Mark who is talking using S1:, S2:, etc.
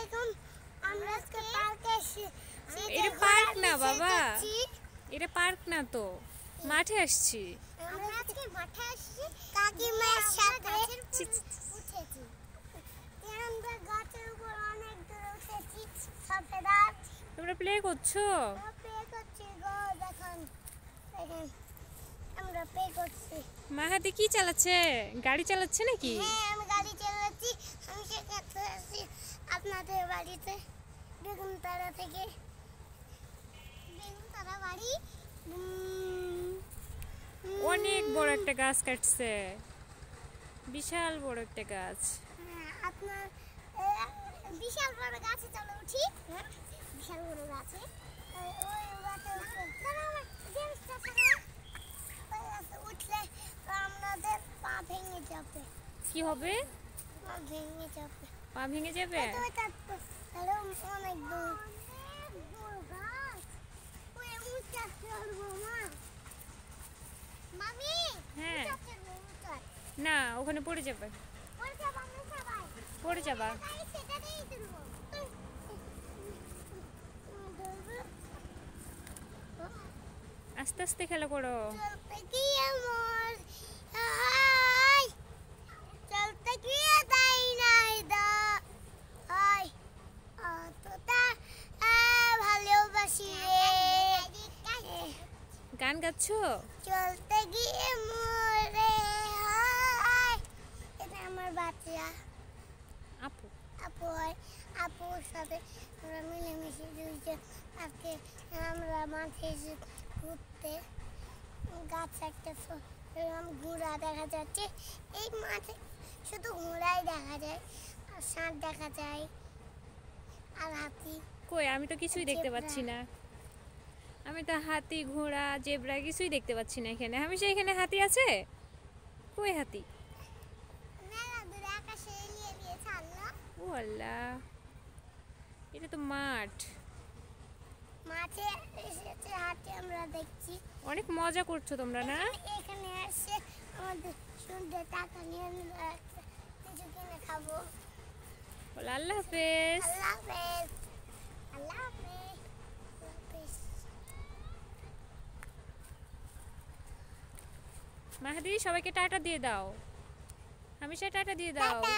S1: আলাইকুম। আমরা আজকে পার্কে এসেছি।
S2: এটা পার্ক না বাবা, এটা পার্ক না তো, মাঠে আসছি।
S1: আমরা আজকে মাঠে আসছি কাকিমার সাথে উঠেছি। আমরা গাছের উপর অনেক দূরে উঠেছি। সফেদা
S2: তোমরা প্লে করছো?
S1: প্লে করছি গো, দেখুন দেখেন আমরা প্লে করছি।
S2: মাহাদি কি চালাচ্ছে? গাড়ি চালাচ্ছে নাকি?
S1: হ্যাঁ, আমি গাড়ি চালাচ্ছি। আমি সেখানে আসছি আপনাদের বাড়িতে বেগুনতারা থেকে। বেগুনতারা বাড়ি
S2: অনেক বড় একটা গাছ কাটছে, বিশাল বড় একটা গাছ।
S1: আপনার বিশাল বড় গাছে চলো উঠি। বিশাল বড় গাছে ওই গাছে উঠলে আমাদের পা ভেঙে যাবে।
S2: কি হবে?
S1: পা ভেঙে যাবে।
S2: পা ভেঙে যাবে?
S1: অনেক বড় গাছ। ওই উঁচা চড়বো মা। মামি
S2: হ্যাঁ না, ওখানে পড়ে যাবে, পড়ে যাবা। আস্তে আস্তে খেলা করো।
S1: চলতে গিয়ে তাই নাই ভালোবাসি
S2: গান গাচ্ছো?
S1: চলতে গিয়ে মরে এটা আমার বাচ্চা
S2: আপু।
S1: আপু হয়। আপুর সাথে আমরা মিলেমিশে দুইজন আজকে আমরা মাঠে এসে ঘুরতে। গাছ একটা ঘোড়া দেখা যাচ্ছে। এই মাঠে শুধু ঘোড়াই দেখা যায়, আর ষাঁড় দেখা যায়, আর হাতি।
S2: কই, আমি তো কিছুই দেখতে পাচ্ছি না। আমি তো হাতি, ঘোড়া, জেব্রা কিছুই দেখতে পাচ্ছি না এখানে। হামেশা এখানে হাতি আছে? কই হাতি?
S1: আকাশে নিয়ে নিয়ে ছাড়লো।
S2: ও আল্লাহ, এটা তো মাঠ।
S1: মাঠে এসেছে হাতি আমরা দেখছি।
S2: অনেক মজা করছো তোমরা না?
S1: এখানে এসে আমাদের সুন্দর টাকা নিয়ে কিছু কিনে খাবো।
S2: আল্লাহ হাফেজ।
S1: আল্লাহ হাফেজ। আল্লাহ হাফেজ।
S2: মাহাদি, সবাইকে টাটা দিয়ে দাও। হামেশা টাটা দিয়ে দাও।
S1: টাটা।